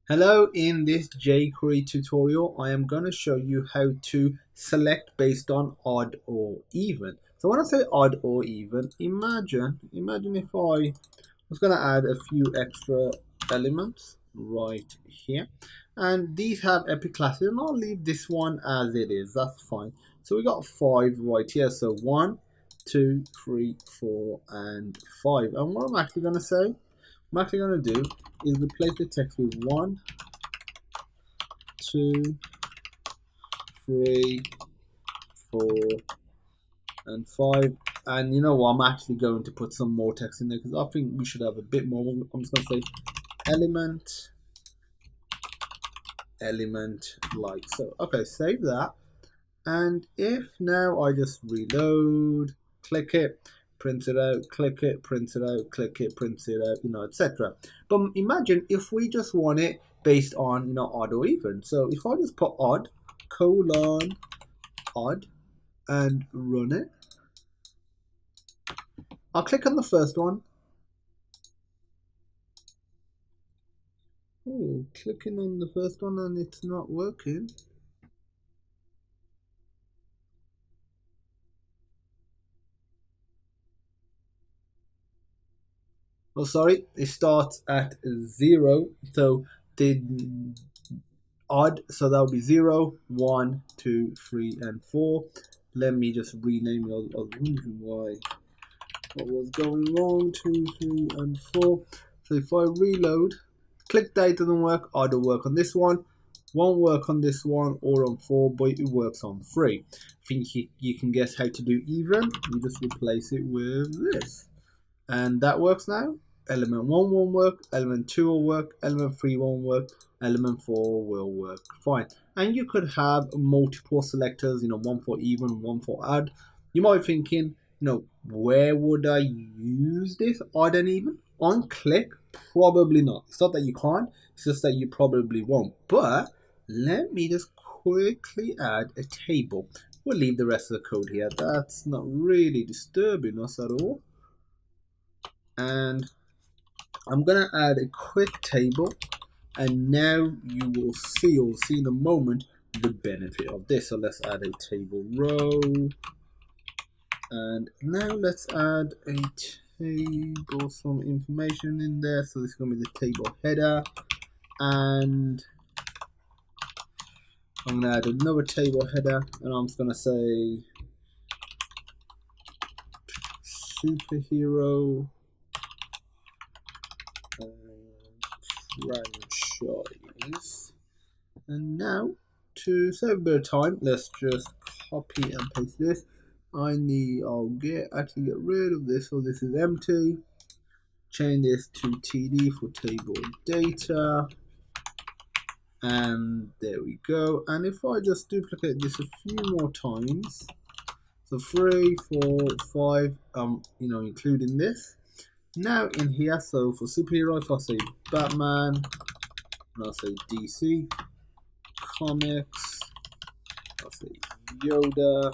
Hello, in this jQuery tutorial, I am going to show you how to select based on odd or even. So when I say odd or even, imagine if I was going to add a few extra elements right here. And these have epic classes, and I'll leave this one as it is, that's fine. So we got 5 right here, so 1, 2, 3, 4, and 5. And what I'm actually going to say, I'm actually going to do is replace the text with 1, 2, 3, 4, and 5. And you know what? I'm actually going to put some more text in there because I think we should have a bit more. I'm just going to say element like so. Okay, save that. And if now I just reload, click it, print it out, click it, print it out, click it, print it out, etc. But imagine if we just want it based on, odd or even. So if I just put odd, colon, odd, and run it, I'll click on the first one. Oh, clicking on the first one and it's not working. Oh, sorry, it starts at 0. So the odd, so that would be 0, 1, 2, 3, and 4. Let me just rename it. I was wondering why. What was going wrong? 2, 3, and 4. So if I reload, click that, it doesn't work. Odd will work on this one. Won't work on this one or on 4, but it works on 3. I think you can guess how to do even. You just replace it with this. And that works now. Element 1 won't work, element 2 will work, element 3 won't work, element 4 will work fine. And you could have multiple selectors, one for even, one for odd. You might be thinking, where would I use this odd and even? On click? Probably not. It's not that you can't, it's just that you probably won't. But let me just quickly add a table. We'll leave the rest of the code here. That's not really disturbing us at all. And I'm gonna add a quick table, and now you'll see in a moment the benefit of this. So let's add a table row, and now let's add a table, some information in there. So this is gonna be the table header, and I'm gonna add another table header, and I'm just gonna say superhero franchise. And now, to save a bit of time, let's just copy and paste this. I'll actually get rid of this, so this is empty. Change this to TD for table data. And there we go. And if I just duplicate this a few more times, so 3, 4, 5, including this. Now in here, so for superhero, if I say Batman, and I'll say DC Comics, I'll say Yoda,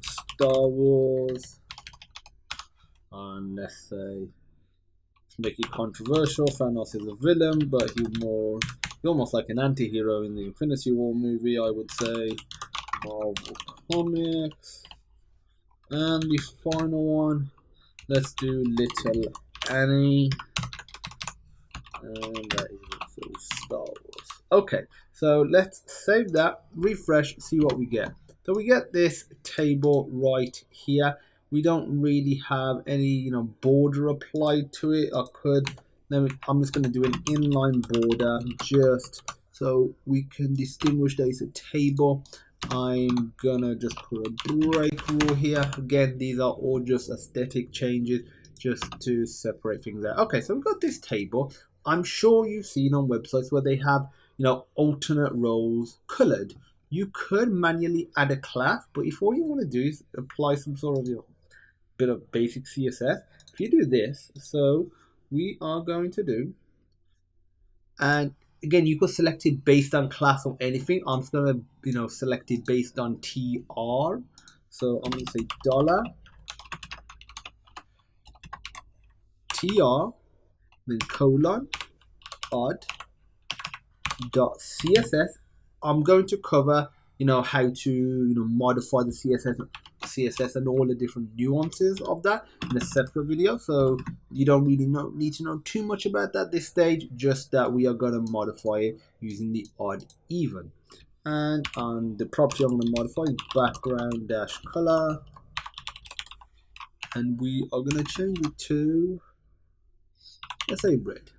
Star Wars, and let's make it controversial. Thanos is a villain, but he's almost like an anti-hero in the Infinity War movie, I would say. Marvel Comics. And the final one, let's do Little Annie. And that is also Star Wars. Okay, so let's save that, refresh, see what we get. So we get this table right here. We don't really have any, border applied to it. I'm just going to do an inline border just so we can distinguish that it's a table. I'm gonna just put a break rule here. Again, these are all just aesthetic changes just to separate things out. Okay, so we've got this table. I'm sure you've seen on websites where they have, alternate rows colored. You could manually add a class, but if all you want to do is apply some sort of bit of basic CSS, if you do this, so we are going to do, and again, you could select it based on class or anything. I'm just gonna, select it based on TR. So I'm gonna say dollar $TR, then colon, odd.css. I'm going to cover, how to, modify the CSS and all the different nuances of that in a separate video. So you don't really need to know too much about that at this stage, just that we are going to modify it using the odd even. And on the property I'm going to modify is background dash color, and we are going to change it to, let's say, red.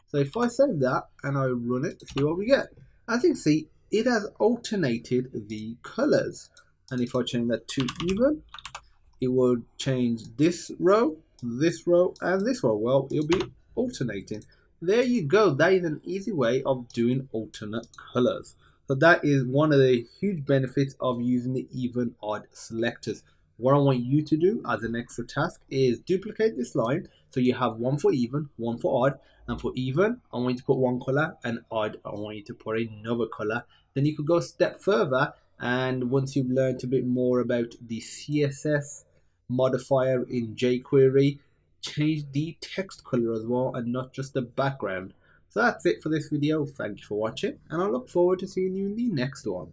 So if I save that and I run it, see what we get. As you can see, it has alternated the colors. And if I change that to even, it will change this row, and this row. Well, it'll be alternating. There you go. That is an easy way of doing alternate colors. So that is one of the huge benefits of using the even odd selectors. What I want you to do as an extra task is duplicate this line. So you have one for even, one for odd. And for even, I want you to put one color, and odd, I want you to put another color. Then you could go a step further, and once you've learned a bit more about the CSS modifier in jQuery, change the text color as well and not just the background. So that's it for this video. Thank you for watching, and I look forward to seeing you in the next one.